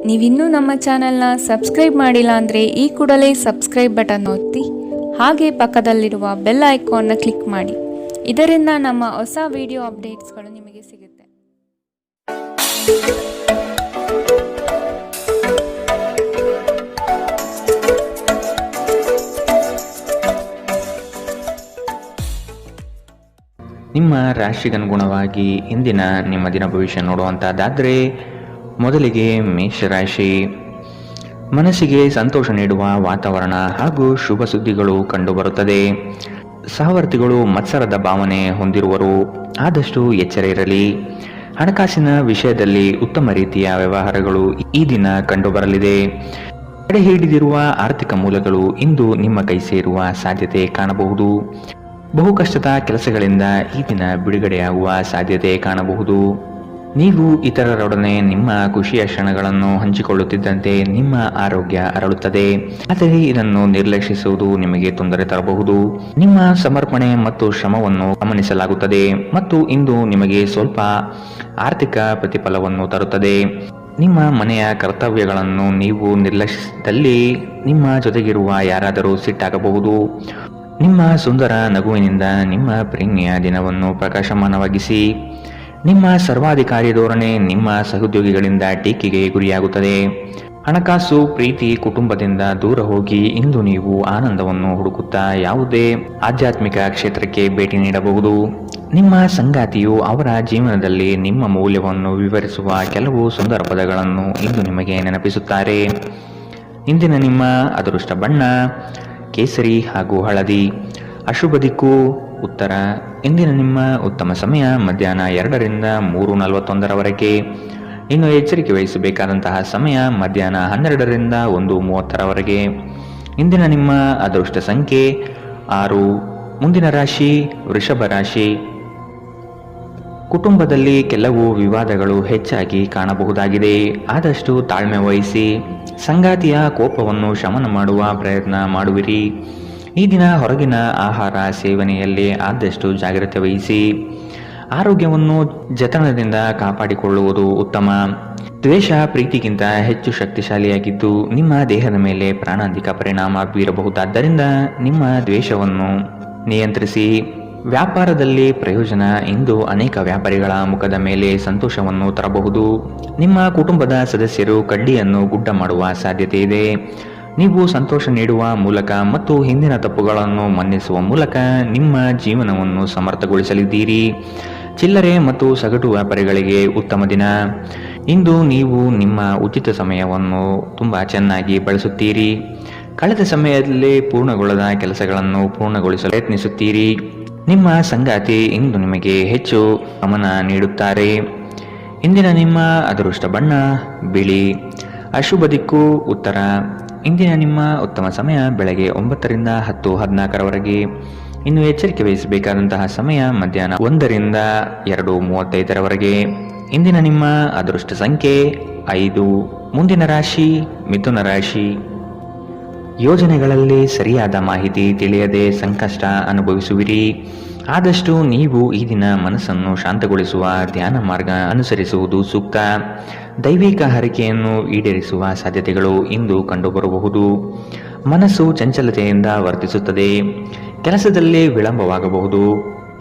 ನೀವಿನ್ನೂ ನಮ್ಮ ಚಾನೆಲ್ನ ಸಬ್ಸ್ಕ್ರೈಬ್ ಮಾಡಿಲ್ಲ ಅಂದರೆ ಈ ಕೂಡಲೇ ಸಬ್ಸ್ಕ್ರೈಬ್ ಬಟನ್ ಒತ್ತಿ ಹಾಗೆ ಪಕ್ಕದಲ್ಲಿರುವ ಬೆಲ್ ಐಕಾನ್ನ ಕ್ಲಿಕ್ ಮಾಡಿ. ಇದರಿಂದ ನಮ್ಮ ಹೊಸ ವಿಡಿಯೋ ಅಪ್ಡೇಟ್ಸ್ಗಳು ನಿಮಗೆ ಸಿಗುತ್ತೆ. ನಿಮ್ಮ ರಾಶಿಗನುಗುಣವಾಗಿ ಇಂದಿನ ನಿಮ್ಮ ದಿನ ಭವಿಷ್ಯ ನೋಡುವಂಥದ್ದಾದರೆ ಮೊದಲಿಗೆ ಮೇಷರಾಶಿ. ಮನಸ್ಸಿಗೆ ಸಂತೋಷ ನೀಡುವ ವಾತಾವರಣ ಹಾಗೂ ಶುಭ ಸುದ್ದಿಗಳು ಕಂಡುಬರುತ್ತದೆ. ಸಹವರ್ತಿಗಳು ಮತ್ಸರದ ಭಾವನೆ ಹೊಂದಿರುವರು, ಆದಷ್ಟು ಎಚ್ಚರ ಇರಲಿ. ಹಣಕಾಸಿನ ವಿಷಯದಲ್ಲಿ ಉತ್ತಮ ರೀತಿಯ ವ್ಯವಹಾರಗಳು ಈ ದಿನ ಕಂಡುಬರಲಿದೆ. ತಡೆ ಹಿಡಿದಿರುವ ಆರ್ಥಿಕ ಮೂಲಗಳು ಇಂದು ನಿಮ್ಮ ಕೈ ಸೇರುವ ಸಾಧ್ಯತೆ ಕಾಣಬಹುದು. ಬಹು ಕಷ್ಟದ ಕೆಲಸಗಳಿಂದ ಈ ದಿನ ಬಿಡುಗಡೆಯಾಗುವ ಸಾಧ್ಯತೆ ಕಾಣಬಹುದು. ನೀವು ಇತರರೊಡನೆ ನಿಮ್ಮ ಖುಷಿಯ ಕ್ಷಣಗಳನ್ನು ಹಂಚಿಕೊಳ್ಳುತ್ತಿದ್ದಂತೆ ನಿಮ್ಮ ಆರೋಗ್ಯ ಅರಳುತ್ತದೆ, ಆದರೆ ಇದನ್ನು ನಿರ್ಲಕ್ಷಿಸುವುದು ನಿಮಗೆ ತೊಂದರೆ ತರಬಹುದು. ನಿಮ್ಮ ಸಮರ್ಪಣೆ ಮತ್ತು ಶ್ರಮವನ್ನು ಗಮನಿಸಲಾಗುತ್ತದೆ ಮತ್ತು ಇಂದು ನಿಮಗೆ ಸ್ವಲ್ಪ ಆರ್ಥಿಕ ಪ್ರತಿಫಲವನ್ನು ತರುತ್ತದೆ. ನಿಮ್ಮ ಮನೆಯ ಕರ್ತವ್ಯಗಳನ್ನು ನೀವು ನಿರ್ಲಕ್ಷಿಸಿದಲ್ಲಿ ನಿಮ್ಮ ಜೊತೆಗಿರುವ ಯಾರಾದರೂ ಸಿಟ್ಟಾಗಬಹುದು. ನಿಮ್ಮ ಸುಂದರ ನಗುವಿನಿಂದ ನಿಮ್ಮ ಪ್ರೇಮಿಯ ದಿನವನ್ನು ಪ್ರಕಾಶಮಾನವಾಗಿಸಿ. ನಿಮ್ಮ ಸರ್ವಾಧಿಕಾರಿ ಧೋರಣೆ ನಿಮ್ಮ ಸಹೋದ್ಯೋಗಿಗಳಿಂದ ಟೀಕೆಗೆ ಗುರಿಯಾಗುತ್ತದೆ. ಹಣಕಾಸು, ಪ್ರೀತಿ, ಕುಟುಂಬದಿಂದ ದೂರ ಹೋಗಿ ಇಂದು ನೀವು ಆನಂದವನ್ನು ಹುಡುಕುತ್ತಾ ಯಾವುದೇ ಆಧ್ಯಾತ್ಮಿಕ ಕ್ಷೇತ್ರಕ್ಕೆ ಭೇಟಿ ನೀಡಬಹುದು. ನಿಮ್ಮ ಸಂಗಾತಿಯು ಅವರ ಜೀವನದಲ್ಲಿ ನಿಮ್ಮ ಮೌಲ್ಯವನ್ನು ವಿವರಿಸುವ ಕೆಲವು ಸುಂದರ ಪದಗಳನ್ನು ಇಂದು ನಿಮಗೆ ನೆನಪಿಸುತ್ತಾರೆ. ಇಂದಿನ ನಿಮ್ಮ ಅದೃಷ್ಟ ಬಣ್ಣ ಕೇಸರಿ ಹಾಗೂ ಹಳದಿ. ಅಶುಭ ದಿಕ್ಕು ಉತ್ತರ. ಇಂದಿನ ನಿಮ್ಮ ಉತ್ತಮ ಸಮಯ ಮಧ್ಯಾಹ್ನ 2 ರಿಂದ 3:41 ಇನ್ನು ಎಚ್ಚರಿಕೆ ವಹಿಸಬೇಕಾದಂತಹ ಸಮಯ ಮಧ್ಯಾಹ್ನ 12 ರಿಂದ 1:30 ಇಂದಿನ ನಿಮ್ಮ ಅದೃಷ್ಟ ಸಂಖ್ಯೆ 6. ಮುಂದಿನ ರಾಶಿ ವೃಷಭ ರಾಶಿ. ಕುಟುಂಬದಲ್ಲಿ ಕೆಲವು ವಿವಾದಗಳು ಹೆಚ್ಚಾಗಿ ಕಾಣಬಹುದಾಗಿದೆ, ಆದಷ್ಟು ತಾಳ್ಮೆ ವಹಿಸಿ. ಸಂಗಾತಿಯ ಕೋಪವನ್ನು ಶಮನ ಮಾಡುವ ಪ್ರಯತ್ನ ಮಾಡುವಿರಿ. ಈ ದಿನ ಹೊರಗಿನ ಆಹಾರ ಸೇವನೆಯಲ್ಲಿ ಆದಷ್ಟು ಜಾಗ್ರತೆ ವಹಿಸಿ. ಆರೋಗ್ಯವನ್ನು ಜತನದಿಂದ ಕಾಪಾಡಿಕೊಳ್ಳುವುದು ಉತ್ತಮ. ದ್ವೇಷ ಪ್ರೀತಿಗಿಂತ ಹೆಚ್ಚು ಶಕ್ತಿಶಾಲಿಯಾಗಿದ್ದು ನಿಮ್ಮ ದೇಹದ ಮೇಲೆ ಪ್ರಾಣಾಂತಿಕ ಪರಿಣಾಮ ಬೀರಬಹುದಾದ್ದರಿಂದ ನಿಮ್ಮ ದ್ವೇಷವನ್ನು ನಿಯಂತ್ರಿಸಿ. ವ್ಯಾಪಾರದಲ್ಲಿ ಪ್ರಯೋಜನ ಇಂದು ಅನೇಕ ವ್ಯಾಪಾರಿಗಳ ಮುಖದ ಮೇಲೆ ಸಂತೋಷವನ್ನು ತರಬಹುದು. ನಿಮ್ಮ ಕುಟುಂಬದ ಸದಸ್ಯರು ಕಡ್ಡಿಯನ್ನು ಗುಡ್ಡ ಮಾಡುವ ಸಾಧ್ಯತೆ ಇದೆ. ನೀವು ಸಂತೋಷ ನೀಡುವ ಮೂಲಕ ಮತ್ತು ಹಿಂದಿನ ತಪ್ಪುಗಳನ್ನು ಮನ್ನಿಸುವ ಮೂಲಕ ನಿಮ್ಮ ಜೀವನವನ್ನು ಸಮರ್ಥಗೊಳಿಸಲಿದ್ದೀರಿ. ಚಿಲ್ಲರೆ ಮತ್ತು ಸಗಟು ವ್ಯಾಪಾರಿಗಳಿಗೆ ಉತ್ತಮ ದಿನ. ಇಂದು ನೀವು ನಿಮ್ಮ ಉಚಿತ ಸಮಯವನ್ನು ತುಂಬ ಚೆನ್ನಾಗಿ ಬಳಸುತ್ತೀರಿ. ಕಳೆದ ಸಮಯದಲ್ಲಿ ಪೂರ್ಣಗೊಳ್ಳದ ಕೆಲಸಗಳನ್ನು ಪೂರ್ಣಗೊಳಿಸಲು ಪ್ರಯತ್ನಿಸುತ್ತೀರಿ. ನಿಮ್ಮ ಸಂಗಾತಿ ಇಂದು ನಿಮಗೆ ಹೆಚ್ಚು ಗಮನ ನೀಡುತ್ತಾರೆ. ಇಂದಿನ ನಿಮ್ಮ ಅದೃಷ್ಟ ಬಣ್ಣ ಬಿಳಿ. ಅಶುಭ ದಿಕ್ಕು ಉತ್ತರ. ಇಂದಿನ ನಿಮ್ಮ ಉತ್ತಮ ಸಮಯ ಬೆಳಗ್ಗೆ 9 ರಿಂದ 10:14 ಇನ್ನು ಎಚ್ಚರಿಕೆ ವಹಿಸಬೇಕಾದಂತಹ ಸಮಯ ಮಧ್ಯಾಹ್ನ 1 ರಿಂದ 2:35 ಇಂದಿನ ನಿಮ್ಮ ಅದೃಷ್ಟ ಸಂಖ್ಯೆ 5. ಮುಂದಿನ ರಾಶಿ ಮಿಥುನ ರಾಶಿ. ಯೋಜನೆಗಳಲ್ಲಿ ಸರಿಯಾದ ಮಾಹಿತಿ ತಿಳಿಯದೆ ಸಂಕಷ್ಟ ಅನುಭವಿಸುವಿರಿ. ಆದಷ್ಟು ನೀವು ಈ ದಿನ ಮನಸ್ಸನ್ನು ಶಾಂತಗೊಳಿಸುವ ಧ್ಯಾನ ಮಾರ್ಗ ಅನುಸರಿಸುವುದು ಸೂಕ್ತ. ದೈವಿಕ ಹರಕೆಯನ್ನು ಈಡೇರಿಸುವ ಸಾಧ್ಯತೆಗಳು ಇಂದು ಕಂಡುಬರಬಹುದು. ಮನಸ್ಸು ಚಂಚಲತೆಯಿಂದ ವರ್ತಿಸುತ್ತದೆ. ಕೆಲಸದಲ್ಲಿ ವಿಳಂಬವಾಗಬಹುದು.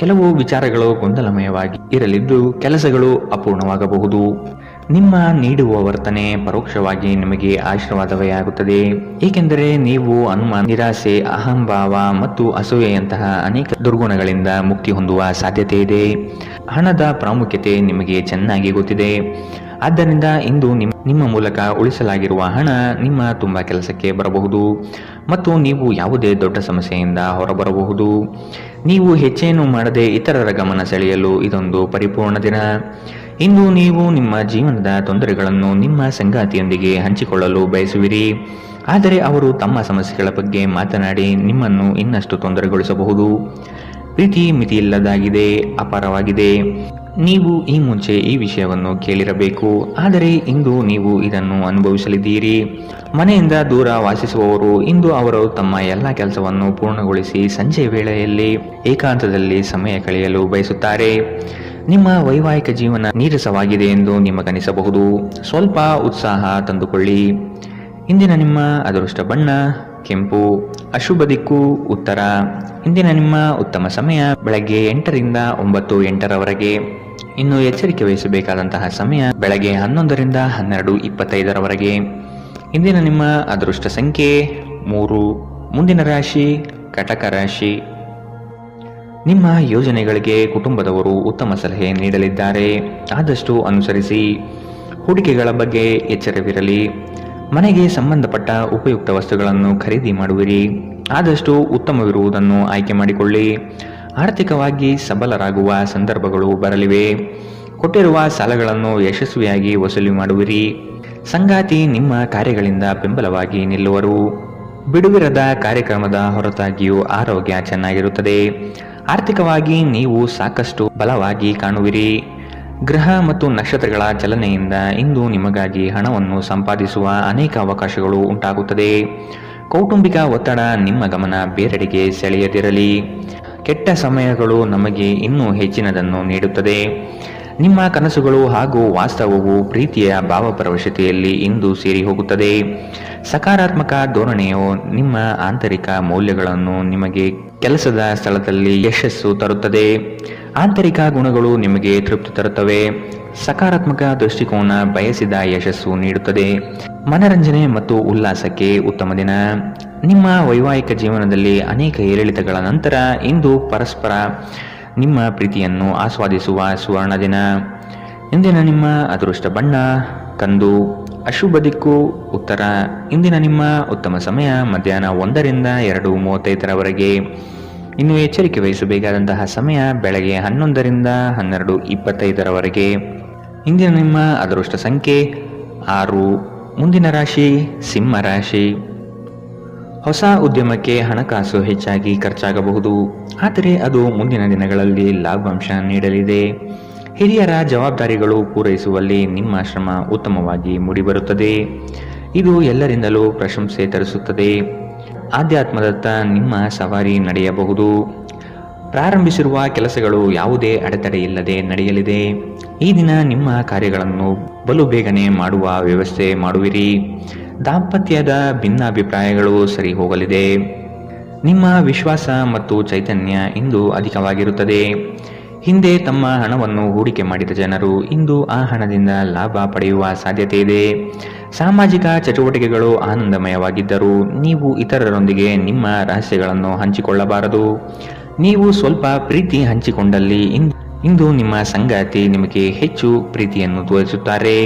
ಕೆಲವು ವಿಚಾರಗಳು ಗೊಂದಲಮಯವಾಗಿ ಇರಲಿದ್ದು ಕೆಲಸಗಳು ಅಪೂರ್ಣವಾಗಬಹುದು. ನಿಮ್ಮ ನೀಡುವ ವರ್ತನೆ ಪರೋಕ್ಷವಾಗಿ ನಿಮಗೆ ಆಶೀರ್ವಾದವೇ ಆಗುತ್ತದೆ, ಏಕೆಂದರೆ ನೀವು ಅನುಮಾನ, ನಿರಾಸೆ, ಅಹಂಭಾವ ಮತ್ತು ಅಸೂಯೆಯಂತಹ ಅನೇಕ ದುರ್ಗುಣಗಳಿಂದ ಮುಕ್ತಿ ಹೊಂದುವ ಸಾಧ್ಯತೆ ಇದೆ. ಹಣದ ಪ್ರಾಮುಖ್ಯತೆ ನಿಮಗೆ ಚೆನ್ನಾಗಿ ಗೊತ್ತಿದೆ. ಆದ್ದರಿಂದ ಇಂದು ನಿಮ್ಮ ಮೂಲಕ ಉಳಿಸಲಾಗಿರುವ ಹಣ ನಿಮ್ಮ ತುಂಬ ಕೆಲಸಕ್ಕೆ ಬರಬಹುದು ಮತ್ತು ನೀವು ಯಾವುದೇ ದೊಡ್ಡ ಸಮಸ್ಯೆಯಿಂದ ಹೊರಬರಬಹುದು. ನೀವು ಹೆಚ್ಚೇನು ಮಾಡದೆ ಇತರರ ಗಮನ ಸೆಳೆಯಲು ಇದೊಂದು ಪರಿಪೂರ್ಣ ದಿನ. ಇಂದು ನೀವು ನಿಮ್ಮ ಜೀವನದ ತೊಂದರೆಗಳನ್ನು ನಿಮ್ಮ ಸಂಗಾತಿಯೊಂದಿಗೆ ಹಂಚಿಕೊಳ್ಳಲು ಬಯಸುವಿರಿ, ಆದರೆ ಅವರು ತಮ್ಮ ಸಮಸ್ಯೆಗಳ ಬಗ್ಗೆ ಮಾತನಾಡಿ ನಿಮ್ಮನ್ನು ಇನ್ನಷ್ಟು ತೊಂದರೆಗೊಳಿಸಬಹುದು. ಪ್ರೀತಿ ಮಿತಿಯಿಲ್ಲದಾಗಿದೆ, ಅಪಾರವಾಗಿದೆ. ನೀವು ಈ ಮುಂಚೆ ಈ ವಿಷಯವನ್ನು ಕೇಳಿರಬೇಕು, ಆದರೆ ಇಂದು ನೀವು ಇದನ್ನು ಅನುಭವಿಸಲಿದ್ದೀರಿ. ಮನೆಯಿಂದ ದೂರ ವಾಸಿಸುವವರು ಇಂದು ಅವರು ತಮ್ಮ ಎಲ್ಲ ಕೆಲಸವನ್ನು ಪೂರ್ಣಗೊಳಿಸಿ ಸಂಜೆ ವೇಳೆಯಲ್ಲಿ ಏಕಾಂತದಲ್ಲಿ ಸಮಯ ಕಳೆಯಲು ಬಯಸುತ್ತಾರೆ. ನಿಮ್ಮ ವೈವಾಹಿಕ ಜೀವನ ನೀರಸವಾಗಿದೆ ಎಂದು ನಿಮಗನಿಸಬಹುದು. ಸ್ವಲ್ಪ ಉತ್ಸಾಹ ತಂದುಕೊಳ್ಳಿ. ಇಂದಿನ ನಿಮ್ಮ ಅದೃಷ್ಟ ಬಣ್ಣ ಕೆಂಪು. ಅಶುಭ ದಿಕ್ಕು ಉತ್ತರ. ಇಂದಿನ ನಿಮ್ಮ ಉತ್ತಮ ಸಮಯ ಬೆಳಗ್ಗೆ 8ರಿಂದ 9:08ರವರೆಗೆ. ಇನ್ನು ಎಚ್ಚರಿಕೆ ವಹಿಸಬೇಕಾದಂತಹ ಸಮಯ ಬೆಳಗ್ಗೆ 11ರಿಂದ 12:25ರವರೆಗೆ. ಇಂದಿನ ನಿಮ್ಮ ಅದೃಷ್ಟ ಸಂಖ್ಯೆ 3. ಮುಂದಿನ ರಾಶಿ ಕಟಕ ರಾಶಿ. ನಿಮ್ಮ ಯೋಜನೆಗಳಿಗೆ ಕುಟುಂಬದವರು ಉತ್ತಮ ಸಲಹೆ ನೀಡಲಿದ್ದಾರೆ. ಆದಷ್ಟು ಅನುಸರಿಸಿ. ಹೂಡಿಕೆಗಳ ಬಗ್ಗೆ ಎಚ್ಚರವಿರಲಿ. ಮನೆಗೆ ಸಂಬಂಧಪಟ್ಟ ಉಪಯುಕ್ತ ವಸ್ತುಗಳನ್ನು ಖರೀದಿ ಮಾಡುವಿರಿ. ಆದಷ್ಟು ಉತ್ತಮವಿರುವುದನ್ನು ಆಯ್ಕೆ ಮಾಡಿಕೊಳ್ಳಿ. ಆರ್ಥಿಕವಾಗಿ ಸಬಲರಾಗುವ ಸಂದರ್ಭಗಳು ಬರಲಿವೆ. ಕೊಟ್ಟಿರುವ ಸಾಲಗಳನ್ನು ಯಶಸ್ವಿಯಾಗಿ ವಸೂಲಿ ಮಾಡುವಿರಿ. ಸಂಗಾತಿ ನಿಮ್ಮ ಕಾರ್ಯಗಳಿಂದ ಬೆಂಬಲವಾಗಿ ನಿಲ್ಲುವರು. ಬಿಡುವಿರದ ಕಾರ್ಯಕ್ರಮದ ಹೊರತಾಗಿಯೂ ಆರೋಗ್ಯ ಚೆನ್ನಾಗಿರುತ್ತದೆ. ಆರ್ಥಿಕವಾಗಿ ನೀವು ಸಾಕಷ್ಟು ಬಲವಾಗಿ ಕಾಣುವಿರಿ. ಗ್ರಹ ಮತ್ತು ನಕ್ಷತ್ರಗಳ ಚಲನೆಯಿಂದ ಇಂದು ನಿಮಗಾಗಿ ಹಣವನ್ನು ಸಂಪಾದಿಸುವ ಅನೇಕ ಅವಕಾಶಗಳು ಉಂಟಾಗುತ್ತದೆ. ಕೌಟುಂಬಿಕ ಒತ್ತಡ ನಿಮ್ಮ ಗಮನ ಬೇರೆಡೆಗೆ ಸೆಳೆಯದಿರಲಿ. ಕೆಟ್ಟ ಸಮಯಗಳು ನಮಗೆ ಇನ್ನೂ ಹೆಚ್ಚಿನದನ್ನು ನೀಡುತ್ತದೆ. ನಿಮ್ಮ ಕನಸುಗಳು ಹಾಗೂ ವಾಸ್ತವವು ಪ್ರೀತಿಯ ಭಾವಪರವಶತೆಯಲ್ಲಿ ಇಂದು ಸೇರಿ ಹೋಗುತ್ತದೆ. ಸಕಾರಾತ್ಮಕ ಧೋರಣೆಯು ನಿಮ್ಮ ಆಂತರಿಕ ಮೌಲ್ಯಗಳನ್ನು ನಿಮಗೆ ಕೆಲಸದ ಸ್ಥಳದಲ್ಲಿ ಯಶಸ್ಸು ತರುತ್ತದೆ. ಆಂತರಿಕ ಗುಣಗಳು ನಿಮಗೆ ತೃಪ್ತಿ ತರುತ್ತವೆ. ಸಕಾರಾತ್ಮಕ ದೃಷ್ಟಿಕೋನ ಬಯಸಿದ ಯಶಸ್ಸು ನೀಡುತ್ತದೆ. ಮನರಂಜನೆ ಮತ್ತು ಉಲ್ಲಾಸಕ್ಕೆ ಉತ್ತಮ ದಿನ. ನಿಮ್ಮ ವೈವಾಹಿಕ ಜೀವನದಲ್ಲಿ ಅನೇಕ ಏರಿಳಿತಗಳ ನಂತರ ಇಂದು ಪರಸ್ಪರ ನಿಮ್ಮ ಪ್ರೀತಿಯನ್ನು ಆಸ್ವಾದಿಸುವ ಸುವರ್ಣ ದಿನ. ಇಂದಿನ ನಿಮ್ಮ ಅದೃಷ್ಟ ಬಣ್ಣ ಕಂದು. ಅಶುಭ ದಿಕ್ಕು ಉತ್ತರ. ಇಂದಿನ ನಿಮ್ಮ ಉತ್ತಮ ಸಮಯ ಮಧ್ಯಾಹ್ನ 1ರಿಂದ 2:35ರವರೆಗೆ. ಇನ್ನು ಎಚ್ಚರಿಕೆ ವಹಿಸಬೇಕಾದಂತಹ ಸಮಯ ಬೆಳಗ್ಗೆ 11ರಿಂದ 12:25ರವರೆಗೆ. ಇಂದಿನ ನಿಮ್ಮ ಅದೃಷ್ಟ ಸಂಖ್ಯೆ 6. ಮುಂದಿನ ರಾಶಿ ಸಿಂಹ ರಾಶಿ. ಹೊಸ ಉದ್ಯಮಕ್ಕೆ ಹಣಕಾಸು ಹೆಚ್ಚಾಗಿ ಖರ್ಚಾಗಬಹುದು, ಆದರೆ ಅದು ಮುಂದಿನ ದಿನಗಳಲ್ಲಿ ಲಾಭಾಂಶ ನೀಡಲಿದೆ. ಹಿರಿಯರ ಜವಾಬ್ದಾರಿಗಳು ಪೂರೈಸುವಲ್ಲಿ ನಿಮ್ಮ ಶ್ರಮ ಉತ್ತಮವಾಗಿ ಮೂಡಿಬರುತ್ತದೆ. ಇದು ಎಲ್ಲರಿಂದಲೂ ಪ್ರಶಂಸೆ ತರಿಸುತ್ತದೆ. ಆಧ್ಯಾತ್ಮದತ್ತ ನಿಮ್ಮ ಸವಾರಿ ನಡೆಯಬಹುದು. ಪ್ರಾರಂಭಿಸಿರುವ ಕೆಲಸಗಳು ಯಾವುದೇ ಅಡೆತಡೆಯಿಲ್ಲದೆ ನಡೆಯಲಿದೆ. ಈ ದಿನ ನಿಮ್ಮ ಕಾರ್ಯಗಳನ್ನು ಬಲು ಬೇಗನೆ ಮಾಡುವ ವ್ಯವಸ್ಥೆ ಮಾಡುವಿರಿ. ದಾಂಪತ್ಯದ ಭಿನ್ನಾಭಿಪ್ರಾಯಗಳು ಸರಿ ಹೋಗಲಿದೆ. ನಿಮ್ಮ ವಿಶ್ವಾಸ ಮತ್ತು ಚೈತನ್ಯ ಇಂದು ಅಧಿಕವಾಗಿರುತ್ತದೆ. ಹಿಂದೆ ತಮ್ಮ ಹಣವನ್ನು ಹೂಡಿಕೆ ಮಾಡಿದ ಜನರು ಇಂದು ಆ ಹಣದಿಂದ ಲಾಭ ಪಡೆಯುವ ಸಾಧ್ಯತೆ ಇದೆ. ಸಾಮಾಜಿಕ ಚಟುವಟಿಕೆಗಳು ಆನಂದಮಯವಾಗಿದ್ದರೂ ನೀವು ಇತರರೊಂದಿಗೆ ನಿಮ್ಮ ರಹಸ್ಯಗಳನ್ನು ಹಂಚಿಕೊಳ್ಳಬಾರದು. ನೀವು ಸ್ವಲ್ಪ ಪ್ರೀತಿ ಹಂಚಿಕೊಂಡಲ್ಲಿ ಇಂದು ನಿಮ್ಮ ಸಂಗಾತಿ ನಿಮಗೆ ಹೆಚ್ಚು ಪ್ರೀತಿಯನ್ನು ತೋರಿಸುತ್ತಾರೆ.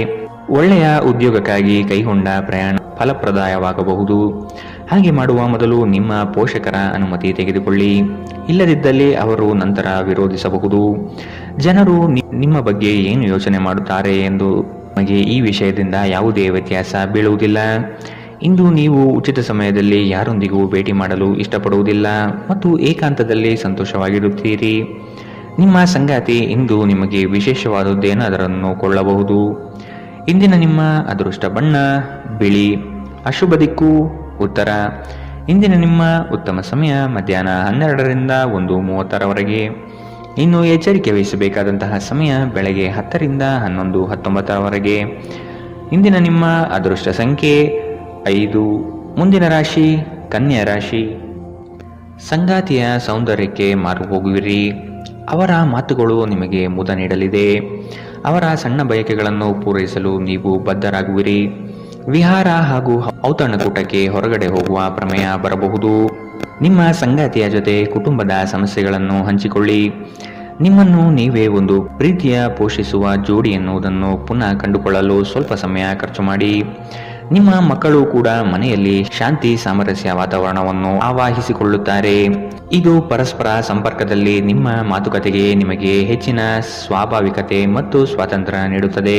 ಒಳ್ಳೆಯ ಉದ್ಯೋಗಕ್ಕಾಗಿ ಕೈಗೊಂಡ ಪ್ರಯಾಣ ಫಲಪ್ರದಾಯವಾಗಬಹುದು. ಹಾಗೆ ಮಾಡುವ ಮೊದಲು ನಿಮ್ಮ ಪೋಷಕರ ಅನುಮತಿ ತೆಗೆದುಕೊಳ್ಳಿ. ಇಲ್ಲದಿದ್ದಲ್ಲಿ ಅವರು ನಂತರ ವಿರೋಧಿಸಬಹುದು. ಜನರು ನಿಮ್ಮ ಬಗ್ಗೆ ಏನು ಯೋಚನೆ ಮಾಡುತ್ತಾರೆ ಎಂದು ನಿಮಗೆ ಈ ವಿಷಯದಿಂದ ಯಾವುದೇ ವ್ಯತ್ಯಾಸ ಬೀಳುವುದಿಲ್ಲ. ಇಂದು ನೀವು ಉಚಿತ ಸಮಯದಲ್ಲಿ ಯಾರೊಂದಿಗೂ ಭೇಟಿ ಮಾಡಲು ಇಷ್ಟಪಡುವುದಿಲ್ಲ ಮತ್ತು ಏಕಾಂತದಲ್ಲಿ ಸಂತೋಷವಾಗಿರುತ್ತೀರಿ. ನಿಮ್ಮ ಸಂಗಾತಿ ಇಂದು ನಿಮಗೆ ವಿಶೇಷವಾದದ್ದೇನಾದರನ್ನು ಕೊಳ್ಳಬಹುದು. ಇಂದಿನ ನಿಮ್ಮ ಅದೃಷ್ಟ ಬಣ್ಣ ಬಿಳಿ. ಅಶುಭ ದಿಕ್ಕು ಉತ್ತರ. ಇಂದಿನ ನಿಮ್ಮ ಉತ್ತಮ ಸಮಯ ಮಧ್ಯಾಹ್ನ 12ರಿಂದ 1:30ರವರೆಗೆ. ಇನ್ನು ಎಚ್ಚರಿಕೆ ವಹಿಸಬೇಕಾದಂತಹ ಸಮಯ ಬೆಳಗ್ಗೆ 10ರಿಂದ 11:19ರವರೆಗೆ. ಇಂದಿನ ನಿಮ್ಮ ಅದೃಷ್ಟ ಸಂಖ್ಯೆ 5. ಮುಂದಿನ ರಾಶಿ ಕನ್ಯಾ ರಾಶಿ. ಸಂಗಾತಿಯ ಸೌಂದರ್ಯಕ್ಕೆ ಮಾರು ಹೋಗುವಿರಿ. ಅವರ ಮಾತುಗಳು ನಿಮಗೆ ಮುದ ನೀಡಲಿದೆ. ಅವರ ಸಣ್ಣ ಬಯಕೆಗಳನ್ನು ಪೂರೈಸಲು ನೀವು ಬದ್ಧರಾಗುವಿರಿ. ವಿಹಾರ ಹಾಗೂ ಔತಣಕೂಟಕ್ಕೆ ಹೊರಗಡೆ ಹೋಗುವ ಪ್ರಮೇಯ ಬರಬಹುದು. ನಿಮ್ಮ ಸಂಗಾತಿಯ ಜೊತೆ ಕುಟುಂಬದ ಸಮಸ್ಯೆಗಳನ್ನು ಹಂಚಿಕೊಳ್ಳಿ. ನಿಮ್ಮನ್ನು ನೀವೇ ಒಂದು ಪ್ರೀತಿಯ ಪೋಷಿಸುವ ಜೋಡಿ ಎನ್ನುವುದನ್ನು ಪುನಃ ಕಂಡುಕೊಳ್ಳಲು ಸ್ವಲ್ಪ ಸಮಯ ಖರ್ಚು ಮಾಡಿ. ನಿಮ್ಮ ಮಕ್ಕಳು ಕೂಡ ಮನೆಯಲ್ಲಿ ಶಾಂತಿ ಸಾಮರಸ್ಯ ವಾತಾವರಣವನ್ನು ಆವಾಹಿಸಿಕೊಳ್ಳುತ್ತಾರೆ. ಇದು ಪರಸ್ಪರ ಸಂಪರ್ಕದಲ್ಲಿ ನಿಮ್ಮ ಮಾತುಕತೆಗೆ ನಿಮಗೆ ಹೆಚ್ಚಿನ ಸ್ವಾಭಾವಿಕತೆ ಮತ್ತು ಸ್ವಾತಂತ್ರ್ಯ ನೀಡುತ್ತದೆ.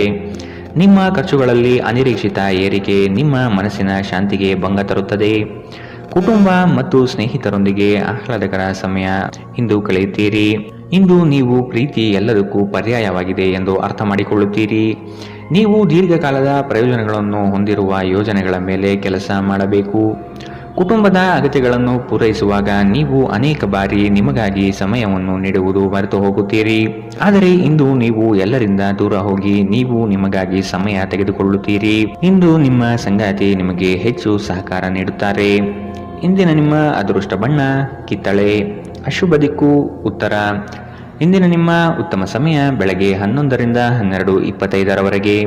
ನಿಮ್ಮ ಖರ್ಚುಗಳಲ್ಲಿ ಅನಿರೀಕ್ಷಿತ ಏರಿಕೆ ನಿಮ್ಮ ಮನಸ್ಸಿನ ಶಾಂತಿಗೆ ಭಂಗ ತರುತ್ತದೆ. ಕುಟುಂಬ ಮತ್ತು ಸ್ನೇಹಿತರೊಂದಿಗೆ ಆಹ್ಲಾದಕರ ಸಮಯ ಇಂದು ಕಳೆಯುತ್ತೀರಿ. ಇಂದು ನೀವು ಪ್ರೀತಿ ಎಲ್ಲದಕ್ಕೂ ಪರ್ಯಾಯವಾಗಿದೆ ಎಂದು ಅರ್ಥ ಮಾಡಿಕೊಳ್ಳುತ್ತೀರಿ. ನೀವು ದೀರ್ಘಕಾಲದ ಪ್ರಯೋಜನಗಳನ್ನು ಹೊಂದಿರುವ ಯೋಜನೆಗಳ ಮೇಲೆ ಕೆಲಸ ಮಾಡಬೇಕು. ಕುಟುಂಬದ ಅಗತ್ಯಗಳನ್ನು ಪೂರೈಸುವಾಗ ನೀವು ಅನೇಕ ಬಾರಿ ನಿಮಗಾಗಿ ಸಮಯವನ್ನು ನೀಡುವುದು ಮರೆತು ಹೋಗುತ್ತೀರಿ. ಆದರೆ ಇಂದು ನೀವು ಎಲ್ಲರಿಂದ ದೂರ ಹೋಗಿ ನೀವು ನಿಮಗಾಗಿ ಸಮಯ ತೆಗೆದುಕೊಳ್ಳುತ್ತೀರಿ. ಇಂದು ನಿಮ್ಮ ಸಂಗಾತಿ ನಿಮಗೆ ಹೆಚ್ಚು ಸಹಕಾರ ನೀಡುತ್ತಾರೆ. ಇಂದಿನ ನಿಮ್ಮ ಅದೃಷ್ಟ ಬಣ್ಣ ಕಿತ್ತಳೆ. ಅಶುಭ ದಿಕ್ಕು ಉತ್ತರ. ಇಂದಿನ ನಿಮ್ಮ ಉತ್ತಮ ಸಮಯ ಬೆಳಗ್ಗೆ 11ರಿಂದ 12:25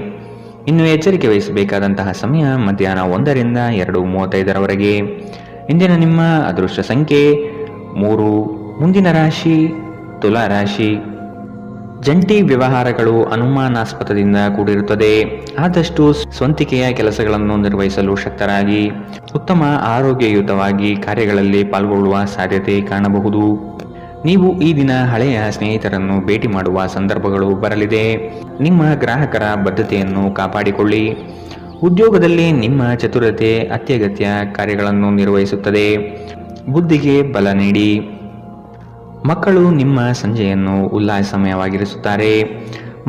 ಇನ್ನು ಎಚ್ಚರಿಕೆ ವಹಿಸಬೇಕಾದಂತಹ ಸಮಯ ಮಧ್ಯಾಹ್ನ 1ರಿಂದ 2:35 ಇಂದಿನ ನಿಮ್ಮ ಅದೃಷ್ಟ ಸಂಖ್ಯೆ 3. ಮುಂದಿನ ರಾಶಿ ತುಲಾ ರಾಶಿ. ಜಂಟಿ ವ್ಯವಹಾರಗಳು ಅನುಮಾನಾಸ್ಪದದಿಂದ ಕೂಡಿರುತ್ತದೆ. ಆದಷ್ಟು ಸ್ವಂತಿಕೆಯ ಕೆಲಸಗಳನ್ನು ನಿರ್ವಹಿಸಲು ಶಕ್ತರಾಗಿ ಉತ್ತಮ ಆರೋಗ್ಯಯುತವಾಗಿ ಕಾರ್ಯಗಳಲ್ಲಿ ಪಾಲ್ಗೊಳ್ಳುವ ಸಾಧ್ಯತೆ ಕಾಣಬಹುದು. ನೀವು ಈ ದಿನ ಹಳೆಯ ಸ್ನೇಹಿತರನ್ನು ಭೇಟಿ ಮಾಡುವ ಸಂದರ್ಭಗಳು ಬರಲಿದೆ. ನಿಮ್ಮ ಗ್ರಾಹಕರ ಬದ್ಧತೆಯನ್ನು ಕಾಪಾಡಿಕೊಳ್ಳಿ. ಉದ್ಯೋಗದಲ್ಲಿ ನಿಮ್ಮ ಚತುರತೆ ಅತ್ಯಗತ್ಯ ಕಾರ್ಯಗಳನ್ನು ನಿರ್ವಹಿಸುತ್ತದೆ. ಬುದ್ಧಿಗೆ ಬಲ ನೀಡಿ. ಮಕ್ಕಳು ನಿಮ್ಮ ಸಂಜೆಯನ್ನು ಉಲ್ಲಾಸಮಯವಾಗಿರಿಸುತ್ತಾರೆ.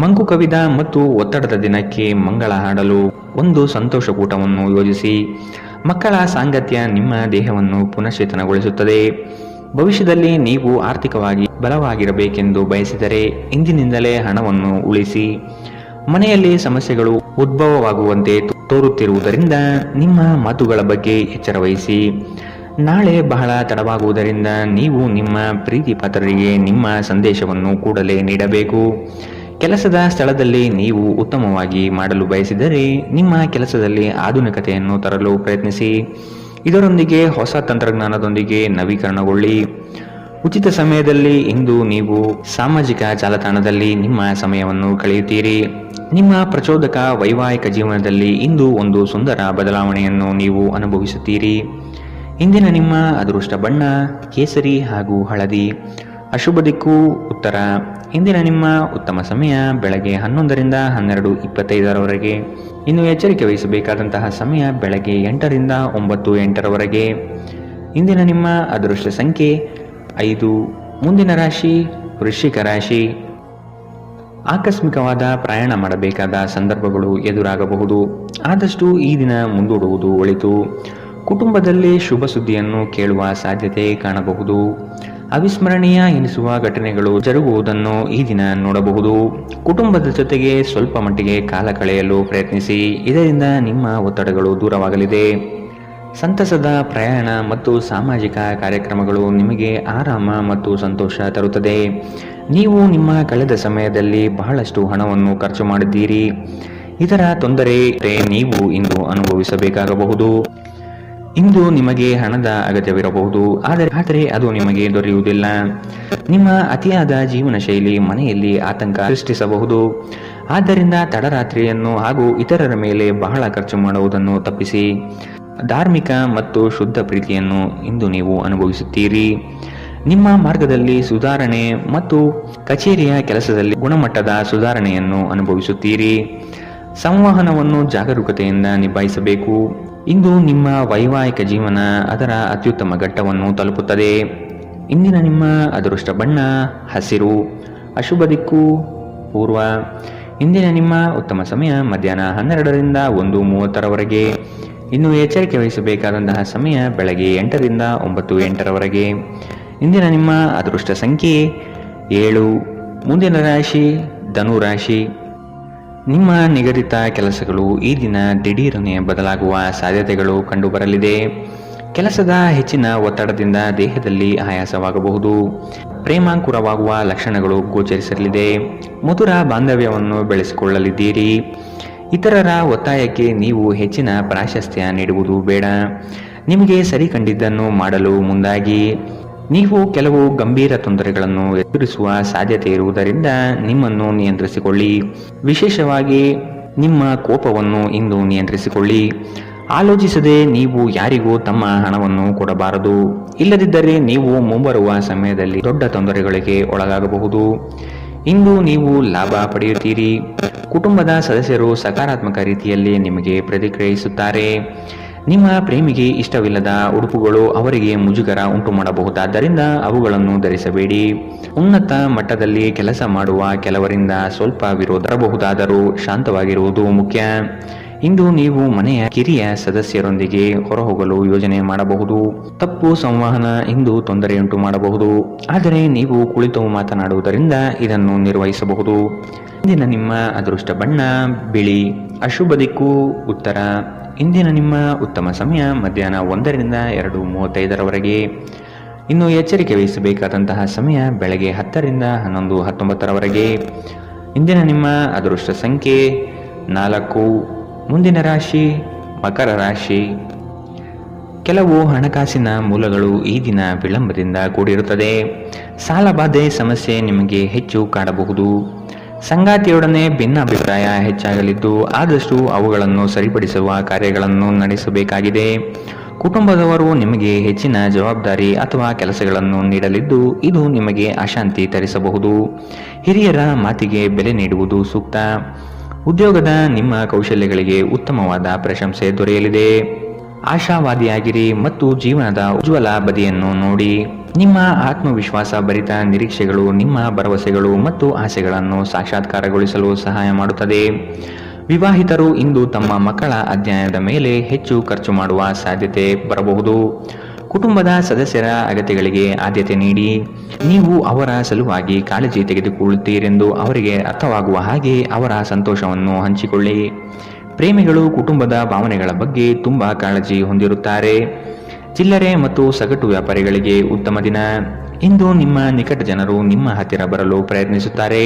ಮಂಕು ಕವಿದ ಮತ್ತು ಒತ್ತಡದ ದಿನಕ್ಕೆ ಮಂಗಳ ಹಾಡಲು ಒಂದು ಸಂತೋಷಕೂಟವನ್ನು ಯೋಜಿಸಿ. ಮಕ್ಕಳ ಸಾಂಗತ್ಯ ನಿಮ್ಮ ದೇಹವನ್ನು ಪುನಶ್ಚೇತನಗೊಳಿಸುತ್ತದೆ. ಭವಿಷ್ಯದಲ್ಲಿ ನೀವು ಆರ್ಥಿಕವಾಗಿ ಬಲವಾಗಿರಬೇಕೆಂದು ಬಯಸಿದರೆ ಇಂದಿನಿಂದಲೇ ಹಣವನ್ನು ಉಳಿಸಿ. ಮನೆಯಲ್ಲಿ ಸಮಸ್ಯೆಗಳು ಉದ್ಭವವಾಗುವಂತೆ ತೋರುತ್ತಿರುವುದರಿಂದ ನಿಮ್ಮ ಮಾತುಗಳ ಬಗ್ಗೆ ಎಚ್ಚರ ವಹಿಸಿ. ನಾಳೆ ಬಹಳ ತಡವಾಗುವುದರಿಂದ ನೀವು ನಿಮ್ಮ ಪ್ರೀತಿ ಪಾತ್ರರಿಗೆ ನಿಮ್ಮ ಸಂದೇಶವನ್ನು ಕೂಡಲೇ ನೀಡಬೇಕು. ಕೆಲಸದ ಸ್ಥಳದಲ್ಲಿ ನೀವು ಉತ್ತಮವಾಗಿ ಮಾಡಲು ಬಯಸಿದರೆ ನಿಮ್ಮ ಕೆಲಸದಲ್ಲಿ ಆಧುನಿಕತೆಯನ್ನು ತರಲು ಪ್ರಯತ್ನಿಸಿ. ಇದರೊಂದಿಗೆ ಹೊಸ ತಂತ್ರಜ್ಞಾನದೊಂದಿಗೆ ನವೀಕರಣಗೊಳ್ಳಿ. ಉಚಿತ ಸಮಯದಲ್ಲಿ ಇಂದು ನೀವು ಸಾಮಾಜಿಕ ಜಾಲತಾಣದಲ್ಲಿ ನಿಮ್ಮ ಸಮಯವನ್ನು ಕಳೆಯುತ್ತೀರಿ. ನಿಮ್ಮ ಪ್ರಚೋದಕ ವೈವಾಹಿಕ ಜೀವನದಲ್ಲಿ ಇಂದು ಒಂದು ಸುಂದರ ಬದಲಾವಣೆಯನ್ನು ನೀವು ಅನುಭವಿಸುತ್ತೀರಿ. ಇಂದಿನ ನಿಮ್ಮ ಅದೃಷ್ಟ ಬಣ್ಣ ಕೇಸರಿ ಹಾಗೂ ಹಳದಿ. ಅಶುಭ ದಿಕ್ಕು ಉತ್ತರ. ಇಂದಿನ ನಿಮ್ಮ ಉತ್ತಮ ಸಮಯ ಬೆಳಗ್ಗೆ 11ರಿಂದ 12:25 ಇನ್ನು ಎಚ್ಚರಿಕೆ ವಹಿಸಬೇಕಾದಂತಹ ಸಮಯ ಬೆಳಗ್ಗೆ 8ರಿಂದ 9:08 ಇಂದಿನ ನಿಮ್ಮ ಅದೃಷ್ಟ ಸಂಖ್ಯೆ 5. ಮುಂದಿನ ರಾಶಿ ವೃಶ್ಚಿಕ ರಾಶಿ. ಆಕಸ್ಮಿಕವಾದ ಪ್ರಯಾಣ ಮಾಡಬೇಕಾದ ಸಂದರ್ಭಗಳು ಎದುರಾಗಬಹುದು. ಆದಷ್ಟು ಈ ದಿನ ಮುಂದೂಡುವುದು ಒಳಿತು. ಕುಟುಂಬದಲ್ಲಿ ಶುಭ ಸುದ್ದಿಯನ್ನು ಕೇಳುವ ಸಾಧ್ಯತೆ ಕಾಣಬಹುದು. ಅವಿಸ್ಮರಣೀಯ ಎನಿಸುವ ಘಟನೆಗಳು ಜರುಗುವುದನ್ನು ಈ ದಿನ ನೋಡಬಹುದು. ಕುಟುಂಬದ ಜೊತೆಗೆ ಸ್ವಲ್ಪ ಮಟ್ಟಿಗೆ ಕಾಲ ಕಳೆಯಲು ಪ್ರಯತ್ನಿಸಿ. ಇದರಿಂದ ನಿಮ್ಮ ಒತ್ತಡಗಳು ದೂರವಾಗಲಿದೆ. ಸಂತಸದ ಪ್ರಯಾಣ ಮತ್ತು ಸಾಮಾಜಿಕ ಕಾರ್ಯಕ್ರಮಗಳು ನಿಮಗೆ ಆರಾಮ ಮತ್ತು ಸಂತೋಷ ತರುತ್ತದೆ. ನೀವು ನಿಮ್ಮ ಕಳೆದ ಸಮಯದಲ್ಲಿ ಬಹಳಷ್ಟು ಹಣವನ್ನು ಖರ್ಚು ಮಾಡಿದ್ದೀರಿ. ಇದರ ತೊಂದರೆ ನೀವು ಇಂದು ಅನುಭವಿಸಬೇಕಾಗಬಹುದು. ಇಂದು ನಿಮಗೆ ಹಣದ ಅಗತ್ಯವಿರಬಹುದು, ಆದರೆ ಅದು ನಿಮಗೆ ದೊರೆಯುವುದಿಲ್ಲ. ನಿಮ್ಮ ಅತಿಯಾದ ಜೀವನ ಶೈಲಿ ಮನೆಯಲ್ಲಿ ಆತಂಕ ಸೃಷ್ಟಿಸಬಹುದು. ಆದ್ದರಿಂದ ತಡರಾತ್ರಿಯನ್ನು ಹಾಗೂ ಇತರರ ಮೇಲೆ ಬಹಳ ಖರ್ಚು ಮಾಡುವುದನ್ನು ತಪ್ಪಿಸಿ. ಧಾರ್ಮಿಕ ಮತ್ತು ಶುದ್ಧ ಪ್ರೀತಿಯನ್ನು ಇಂದು ನೀವು ಅನುಭವಿಸುತ್ತೀರಿ. ನಿಮ್ಮ ಮಾರ್ಗದಲ್ಲಿ ಸುಧಾರಣೆ ಮತ್ತು ಕಚೇರಿಯ ಕೆಲಸದಲ್ಲಿ ಗುಣಮಟ್ಟದ ಸುಧಾರಣೆಯನ್ನು ಅನುಭವಿಸುತ್ತೀರಿ. ಸಂವಹನವನ್ನು ಜಾಗರೂಕತೆಯಿಂದ ನಿಭಾಯಿಸಬೇಕು. ಇಂದು ನಿಮ್ಮ ವೈವಾಹಿಕ ಜೀವನ ಅದರ ಅತ್ಯುತ್ತಮ ಘಟ್ಟವನ್ನು ತಲುಪುತ್ತದೆ. ಇಂದಿನ ನಿಮ್ಮ ಅದೃಷ್ಟ ಬಣ್ಣ ಹಸಿರು. ಅಶುಭ ದಿಕ್ಕು ಪೂರ್ವ. ಇಂದಿನ ನಿಮ್ಮ ಉತ್ತಮ ಸಮಯ ಮಧ್ಯಾಹ್ನ 12ರಿಂದ 1:30 ಇನ್ನು ಎಚ್ಚರಿಕೆ ವಹಿಸಬೇಕಾದಂತಹ ಸಮಯ ಬೆಳಗ್ಗೆ 8ರಿಂದ 9:08 ಇಂದಿನ ನಿಮ್ಮ ಅದೃಷ್ಟ ಸಂಖ್ಯೆ 7. ಮುಂದಿನ ರಾಶಿ ಧನು ರಾಶಿ. ನಿಮ್ಮ ನಿಗದಿತ ಕೆಲಸಗಳು ಈ ದಿನ ದಿಢೀರನೆ ಬದಲಾಗುವ ಸಾಧ್ಯತೆಗಳು ಕಂಡುಬರಲಿದೆ. ಕೆಲಸದ ಹೆಚ್ಚಿನ ಒತ್ತಡದಿಂದ ದೇಹದಲ್ಲಿ ಆಯಾಸವಾಗಬಹುದು. ಪ್ರೇಮಾಂಕುರವಾಗುವ ಲಕ್ಷಣಗಳು ಗೋಚರಿಸಲಿದೆ. ಮಧುರ ಬಾಂಧವ್ಯವನ್ನು ಬೆಳೆಸಿಕೊಳ್ಳಲಿದ್ದೀರಿ. ಇತರರ ಒತ್ತಾಯಕ್ಕೆ ನೀವು ಹೆಚ್ಚಿನ ಪ್ರಾಶಸ್ತ್ಯ ನೀಡುವುದು ಬೇಡ. ನಿಮಗೆ ಸರಿ ಕಂಡಿದ್ದನ್ನು ಮಾಡಲು ಮುಂದಾಗಿ. ನೀವು ಕೆಲವು ಗಂಭೀರ ತೊಂದರೆಗಳನ್ನು ಎದುರಿಸುವ ಸಾಧ್ಯತೆ ಇರುವುದರಿಂದ ನಿಮ್ಮನ್ನು ನಿಯಂತ್ರಿಸಿಕೊಳ್ಳಿ. ವಿಶೇಷವಾಗಿ ನಿಮ್ಮ ಕೋಪವನ್ನು ಇಂದು ನಿಯಂತ್ರಿಸಿಕೊಳ್ಳಿ. ಆಲೋಚಿಸದೆ ನೀವು ಯಾರಿಗೂ ತಮ್ಮ ಹಣವನ್ನು ಕೊಡಬಾರದು. ಇಲ್ಲದಿದ್ದರೆ ನೀವು ಮುಂಬರುವ ಸಮಯದಲ್ಲಿ ದೊಡ್ಡ ತೊಂದರೆಗಳಿಗೆ ಒಳಗಾಗಬಹುದು. ಇಂದು ನೀವು ಲಾಭ ಪಡೆಯುತ್ತೀರಿ. ಕುಟುಂಬದ ಸದಸ್ಯರು ಸಕಾರಾತ್ಮಕ ರೀತಿಯಲ್ಲಿ ನಿಮಗೆ ಪ್ರತಿಕ್ರಿಯಿಸುತ್ತಾರೆ. ನಿಮ್ಮ ಪ್ರೇಮಿಗೆ ಇಷ್ಟವಿಲ್ಲದ ಉಡುಪುಗಳು ಅವರಿಗೆ ಮುಜುಗರ ಉಂಟು ಮಾಡಬಹುದಾದ್ದರಿಂದ ಅವುಗಳನ್ನು ಧರಿಸಬೇಡಿ. ಉನ್ನತ ಮಟ್ಟದಲ್ಲಿ ಕೆಲಸ ಮಾಡುವ ಕೆಲವರಿಂದ ಸ್ವಲ್ಪ ವಿರೋಧ ಬರಬಹುದಾದರೂ ಶಾಂತವಾಗಿರುವುದು ಮುಖ್ಯ. ಇಂದು ನೀವು ಮನೆಯ ಕಿರಿಯ ಸದಸ್ಯರೊಂದಿಗೆ ಹೊರಹೋಗಲು ಯೋಜನೆ ಮಾಡಬಹುದು. ತಪ್ಪು ಸಂವಹನ ಇಂದು ತೊಂದರೆಯುಂಟು ಮಾಡಬಹುದು, ಆದರೆ ನೀವು ಕುಳಿತು ಮಾತನಾಡುವುದರಿಂದ ಇದನ್ನು ನಿರ್ವಹಿಸಬಹುದು. ಇಂದಿನ ನಿಮ್ಮ ಅದೃಷ್ಟ ಬಣ್ಣ ಬಿಳಿ. ಅಶುಭ ದಿಕ್ಕು ಉತ್ತರ. ಇಂದಿನ ನಿಮ್ಮ ಉತ್ತಮ ಸಮಯ ಮಧ್ಯಾಹ್ನ 1ರಿಂದ 2:35ರವರೆಗೆ. ಇನ್ನು ಎಚ್ಚರಿಕೆ ವಹಿಸಬೇಕಾದಂತಹ ಸಮಯ ಬೆಳಗ್ಗೆ 10ರಿಂದ 11:19ರವರೆಗೆ. ಇಂದಿನ ನಿಮ್ಮ ಅದೃಷ್ಟ ಸಂಖ್ಯೆ 4. ಮುಂದಿನ ರಾಶಿ ಮಕರ ರಾಶಿ. ಕೆಲವು ಹಣಕಾಸಿನ ಮೂಲಗಳು ಈ ದಿನ ವಿಳಂಬದಿಂದ ಕೂಡಿರುತ್ತದೆ. ಸಾಲಬಾಧೆ ಸಮಸ್ಯೆ ನಿಮಗೆ ಹೆಚ್ಚು ಕಾಡಬಹುದು. ಸಂಗಾತಿಯೊಡನೆ ಭಿನ್ನಾಭಿಪ್ರಾಯ ಹೆಚ್ಚಾಗಲಿದ್ದು ಆದಷ್ಟು ಅವುಗಳನ್ನು ಸರಿಪಡಿಸುವ ಕಾರ್ಯಗಳನ್ನು ನಡೆಸಬೇಕಾಗಿದೆ. ಕುಟುಂಬದವರು ನಿಮಗೆ ಹೆಚ್ಚಿನ ಜವಾಬ್ದಾರಿ ಅಥವಾ ಕೆಲಸಗಳನ್ನು ನೀಡಲಿದ್ದು ಇದು ನಿಮಗೆ ಅಶಾಂತಿ ತರಿಸಬಹುದು. ಹಿರಿಯರ ಮಾತಿಗೆ ಬೆಲೆ ನೀಡುವುದು ಸೂಕ್ತ. ಉದ್ಯೋಗದ ನಿಮ್ಮ ಕೌಶಲ್ಯಗಳಿಗೆ ಉತ್ತಮವಾದ ಪ್ರಶಂಸೆ ದೊರೆಯಲಿದೆ. ಆಶಾವಾದಿಯಾಗಿರಿ ಮತ್ತು ಜೀವನದ ಉಜ್ವಲ ಬದಿಯನ್ನು ನೋಡಿ. ನಿಮ್ಮ ಆತ್ಮವಿಶ್ವಾಸ ಭರಿತ ನಿರೀಕ್ಷೆಗಳು ನಿಮ್ಮ ಭರವಸೆಗಳು ಮತ್ತು ಆಸೆಗಳನ್ನು ಸಾಕ್ಷಾತ್ಕಾರಗೊಳಿಸಲು ಸಹಾಯ ಮಾಡುತ್ತದೆ. ವಿವಾಹಿತರು ಇಂದು ತಮ್ಮ ಮಕ್ಕಳ ಅಧ್ಯಯನದ ಮೇಲೆ ಹೆಚ್ಚು ಖರ್ಚು ಮಾಡುವ ಸಾಧ್ಯತೆ ಬರಬಹುದು. ಕುಟುಂಬದ ಸದಸ್ಯರ ಅಗತ್ಯಗಳಿಗೆ ಆದ್ಯತೆ ನೀಡಿ. ನೀವು ಅವರ ಸಲುವಾಗಿ ಕಾಳಜಿ ತೆಗೆದುಕೊಳ್ಳುತ್ತೀರೆಂದು ಅವರಿಗೆ ಅರ್ಥವಾಗುವ ಹಾಗೆ ಅವರ ಸಂತೋಷವನ್ನು ಹಂಚಿಕೊಳ್ಳಿ. ಪ್ರೇಮಿಗಳು ಕುಟುಂಬದ ಭಾವನೆಗಳ ಬಗ್ಗೆ ತುಂಬಾ ಕಾಳಜಿ ಹೊಂದಿರುತ್ತಾರೆ. ಚಿಲ್ಲರೆ ಮತ್ತು ಸಗಟು ವ್ಯಾಪಾರಿಗಳಿಗೆ ಉತ್ತಮ ದಿನ. ಇಂದು ನಿಮ್ಮ ನಿಕಟ ಜನರು ನಿಮ್ಮ ಹತ್ತಿರ ಬರಲು ಪ್ರಯತ್ನಿಸುತ್ತಾರೆ,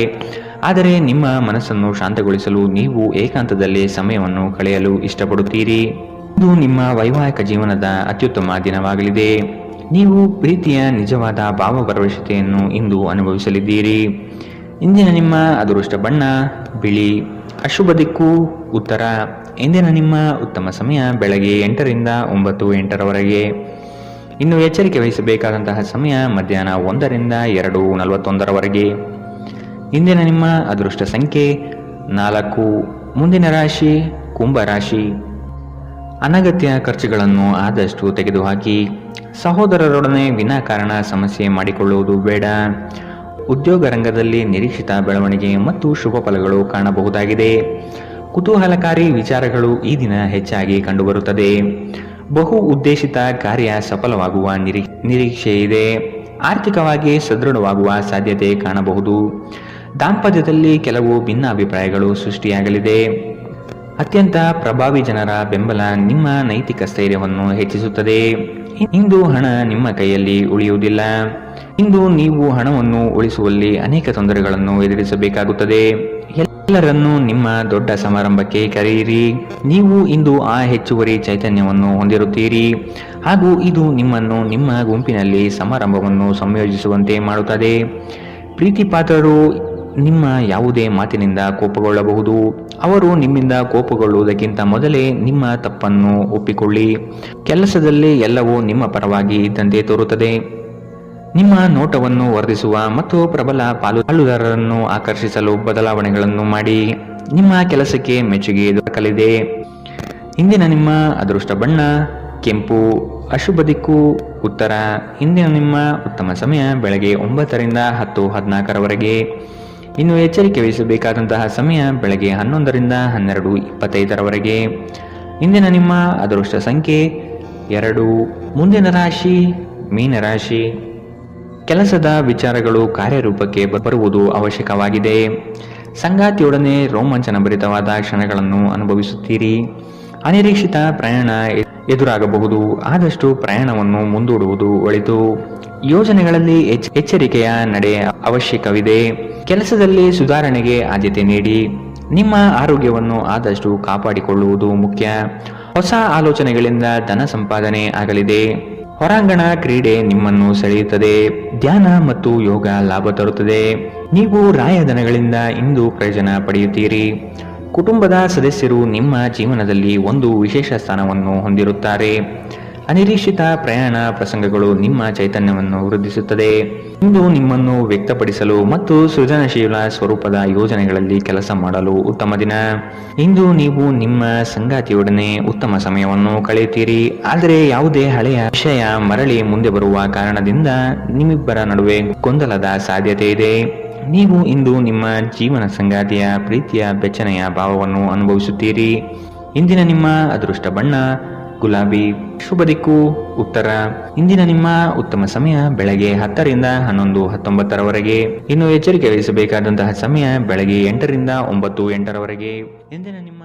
ಆದರೆ ನಿಮ್ಮ ಮನಸ್ಸನ್ನು ಶಾಂತಗೊಳಿಸಲು ನೀವು ಏಕಾಂತದಲ್ಲಿ ಸಮಯವನ್ನು ಕಳೆಯಲು ಇಷ್ಟಪಡುತ್ತೀರಿ. ಇದು ನಿಮ್ಮ ವೈವಾಹಿಕ ಜೀವನದ ಅತ್ಯುತ್ತಮ ದಿನವಾಗಲಿದೆ. ನೀವು ಪ್ರೀತಿಯ ನಿಜವಾದ ಭಾವಭರವಸೆಯನ್ನು ಇಂದು ಅನುಭವಿಸಲಿದ್ದೀರಿ. ಇಂದಿನ ನಿಮ್ಮ ಅದೃಷ್ಟ ಬಣ್ಣ ಬಿಳಿ. ಅಶುಭ ದಿಕ್ಕು ಉತ್ತರ. ಇಂದಿನ ನಿಮ್ಮ ಉತ್ತಮ ಸಮಯ ಬೆಳಗ್ಗೆ 8ರಿಂದ 9:08ರವರೆಗೆ. ಇನ್ನು ಎಚ್ಚರಿಕೆ ವಹಿಸಬೇಕಾದಂತಹ ಸಮಯ ಮಧ್ಯಾಹ್ನ 1ರಿಂದ 2:41ರವರೆಗೆ. ಇಂದಿನ ನಿಮ್ಮ ಅದೃಷ್ಟ ಸಂಖ್ಯೆ 4. ಮುಂದಿನ ರಾಶಿ ಕುಂಭರಾಶಿ. ಅನಗತ್ಯ ಖರ್ಚುಗಳನ್ನು ಆದಷ್ಟು ತೆಗೆದುಹಾಕಿ. ಸಹೋದರರೊಡನೆ ವಿನಾಕಾರಣ ಸಮಸ್ಯೆ ಮಾಡಿಕೊಳ್ಳುವುದು ಬೇಡ. ಉದ್ಯೋಗ ರಂಗದಲ್ಲಿ ನಿರೀಕ್ಷಿತ ಬೆಳವಣಿಗೆ ಮತ್ತು ಶುಭ ಫಲಗಳು ಕಾಣಬಹುದಾಗಿದೆ. ಕುತೂಹಲಕಾರಿ ವಿಚಾರಗಳು ಈ ದಿನ ಹೆಚ್ಚಾಗಿ ಕಂಡುಬರುತ್ತದೆ. ಬಹು ಉದ್ದೇಶಿತ ಕಾರ್ಯ ಸಫಲವಾಗುವ ನಿರೀಕ್ಷೆ ಇದೆ. ಆರ್ಥಿಕವಾಗಿ ಸದೃಢವಾಗುವ ಸಾಧ್ಯತೆ ಕಾಣಬಹುದು. ದಾಂಪತ್ಯದಲ್ಲಿ ಕೆಲವು ಭಿನ್ನಾಭಿಪ್ರಾಯಗಳು ಸೃಷ್ಟಿಯಾಗಲಿದೆ. ಅತ್ಯಂತ ಪ್ರಭಾವಿ ಜನರ ಬೆಂಬಲ ನಿಮ್ಮ ನೈತಿಕ ಸ್ಥೈರ್ಯವನ್ನು ಹೆಚ್ಚಿಸುತ್ತದೆ. ಇಂದು ಹಣ ನಿಮ್ಮ ಕೈಯಲ್ಲಿ ಉಳಿಯುವುದಿಲ್ಲ. ಇಂದು ನೀವು ಹಣವನ್ನು ಉಳಿಸುವಲ್ಲಿ ಅನೇಕ ತೊಂದರೆಗಳನ್ನು ಎದುರಿಸಬೇಕಾಗುತ್ತದೆ. ಎಲ್ಲರನ್ನೂ ನಿಮ್ಮ ದೊಡ್ಡ ಸಮಾರಂಭಕ್ಕೆ ಕರೆಯಿರಿ. ನೀವು ಇಂದು ಆ ಹೆಚ್ಚುವರಿ ಚೈತನ್ಯವನ್ನು ಹೊಂದಿರುತ್ತೀರಿ ಹಾಗೂ ಇದು ನಿಮ್ಮನ್ನು ನಿಮ್ಮ ಗುಂಪಿನಲ್ಲಿ ಸಮಾರಂಭವನ್ನು ಸಂಯೋಜಿಸುವಂತೆ ಮಾಡುತ್ತದೆ. ಪ್ರೀತಿಪಾತ್ರರು ನಿಮ್ಮ ಯಾವುದೇ ಮಾತಿನಿಂದ ಕೋಪಗೊಳ್ಳಬಹುದು. ಅವರು ನಿಮ್ಮಿಂದ ಕೋಪಗೊಳ್ಳುವುದಕ್ಕಿಂತ ಮೊದಲೇ ನಿಮ್ಮ ತಪ್ಪನ್ನು ಒಪ್ಪಿಕೊಳ್ಳಿ. ಕೆಲಸದಲ್ಲಿ ಎಲ್ಲವೂ ನಿಮ್ಮ ಪರವಾಗಿ ಇದ್ದಂತೆ ತೋರುತ್ತದೆ. ನಿಮ್ಮ ನೋಟವನ್ನು ವರ್ಧಿಸುವ ಮತ್ತು ಪ್ರಬಲ ಪಾಲುದಾರರನ್ನು ಆಕರ್ಷಿಸಲು ಬದಲಾವಣೆಗಳನ್ನು ಮಾಡಿ. ನಿಮ್ಮ ಕೆಲಸಕ್ಕೆ ಮೆಚ್ಚುಗೆ ದೊರಕಲಿದೆ. ಇಂದಿನ ನಿಮ್ಮ ಅದೃಷ್ಟ ಬಣ್ಣ ಕೆಂಪು. ಅಶುಭ ದಿಕ್ಕು ಉತ್ತರ. ಇಂದಿನ ನಿಮ್ಮ ಉತ್ತಮ ಸಮಯ ಬೆಳಗ್ಗೆ 9ರಿಂದ 10:14ರವರೆಗೆ. ಇನ್ನು ಎಚ್ಚರಿಕೆ ವಹಿಸಬೇಕಾದಂತಹ ಸಮಯ ಬೆಳಗ್ಗೆ 11ರಿಂದ 12:25ರವರೆಗೆ. ಇಂದಿನ ನಿಮ್ಮ ಅದೃಷ್ಟ ಸಂಖ್ಯೆ 2. ಮುಂದಿನ ರಾಶಿ ಮೀನರಾಶಿ. ಕೆಲಸದ ವಿಚಾರಗಳು ಕಾರ್ಯರೂಪಕ್ಕೆ ಬರುವುದು ಅವಶ್ಯಕವಾಗಿದೆ. ಸಂಗಾತಿಯೊಡನೆ ರೋಮಾಂಚನಭರಿತವಾದ ಕ್ಷಣಗಳನ್ನು ಅನುಭವಿಸುತ್ತೀರಿ. ಅನಿರೀಕ್ಷಿತ ಪ್ರಯಾಣ ಎದುರಾಗಬಹುದು. ಆದಷ್ಟು ಪ್ರಯಾಣವನ್ನು ಮುಂದೂಡುವುದು ಒಳಿತು. ಯೋಜನೆಗಳಲ್ಲಿ ಎಚ್ಚರಿಕೆಯ ನಡೆ ಅವಶ್ಯಕವಿದೆ. ಕೆಲಸದಲ್ಲಿ ಸುಧಾರಣೆಗೆ ಆದ್ಯತೆ ನೀಡಿ. ನಿಮ್ಮ ಆರೋಗ್ಯವನ್ನು ಆದಷ್ಟು ಕಾಪಾಡಿಕೊಳ್ಳುವುದು ಮುಖ್ಯ. ಹೊಸ ಆಲೋಚನೆಗಳಿಂದ ಧನ ಸಂಪಾದನೆ ಆಗಲಿದೆ. ಹೊರಾಂಗಣ ಕ್ರೀಡೆ ನಿಮ್ಮನ್ನು ಸೆಳೆಯುತ್ತದೆ. ಧ್ಯಾನ ಮತ್ತು ಯೋಗ ಲಾಭ ತರುತ್ತದೆ. ನೀವು ರಾಯಧನಗಳಿಂದ ಇಂದು ಪ್ರಯೋಜನ ಪಡೆಯುತ್ತೀರಿ. ಕುಟುಂಬದ ಸದಸ್ಯರು ನಿಮ್ಮ ಜೀವನದಲ್ಲಿ ಒಂದು ವಿಶೇಷ ಸ್ಥಾನವನ್ನು ಹೊಂದಿರುತ್ತಾರೆ. ಅನಿರೀಕ್ಷಿತ ಪ್ರಯಾಣ ಪ್ರಸಂಗಗಳು ನಿಮ್ಮ ಚೈತನ್ಯವನ್ನು ವೃದ್ಧಿಸುತ್ತದೆ. ಇಂದು ನಿಮ್ಮನ್ನು ವ್ಯಕ್ತಪಡಿಸಲು ಮತ್ತು ಸೃಜನಶೀಲ ಸ್ವರೂಪದ ಯೋಜನೆಗಳಲ್ಲಿ ಕೆಲಸ ಮಾಡಲು ಉತ್ತಮ ದಿನ. ಇಂದು ನೀವು ನಿಮ್ಮ ಸಂಗಾತಿಯೊಡನೆ ಉತ್ತಮ ಸಮಯವನ್ನು ಕಳೆಯುತ್ತೀರಿ. ಆದರೆ ಯಾವುದೇ ಹಳೆಯ ವಿಷಯ ಮರಳಿ ಮುಂದೆ ಬರುವ ಕಾರಣದಿಂದ ನಿಮ್ಮಿಬ್ಬರ ನಡುವೆ ಗೊಂದಲದ ಸಾಧ್ಯತೆ ಇದೆ. ನೀವು ಇಂದು ನಿಮ್ಮ ಜೀವನ ಸಂಗಾತಿಯ ಪ್ರೀತಿಯ ಬೆಚ್ಚನೆಯ ಭಾವವನ್ನು ಅನುಭವಿಸುತ್ತೀರಿ. ಇಂದಿನ ನಿಮ್ಮ ಅದೃಷ್ಟ ಬಣ್ಣ ಗುಲಾಬಿ. ಶುಭ ದಿಕ್ಕು ಉತ್ತರ. ಇಂದಿನ ನಿಮ್ಮ ಉತ್ತಮ ಸಮಯ ಬೆಳಗ್ಗೆ 10 ರಿಂದ 11:19 ಇನ್ನು ಎಚ್ಚರಿಕೆ ವಹಿಸಬೇಕಾದಂತಹ ಸಮಯ ಬೆಳಗ್ಗೆ 8 ರಿಂದ 9:08 ಇಂದಿನ ನಿಮ್ಮ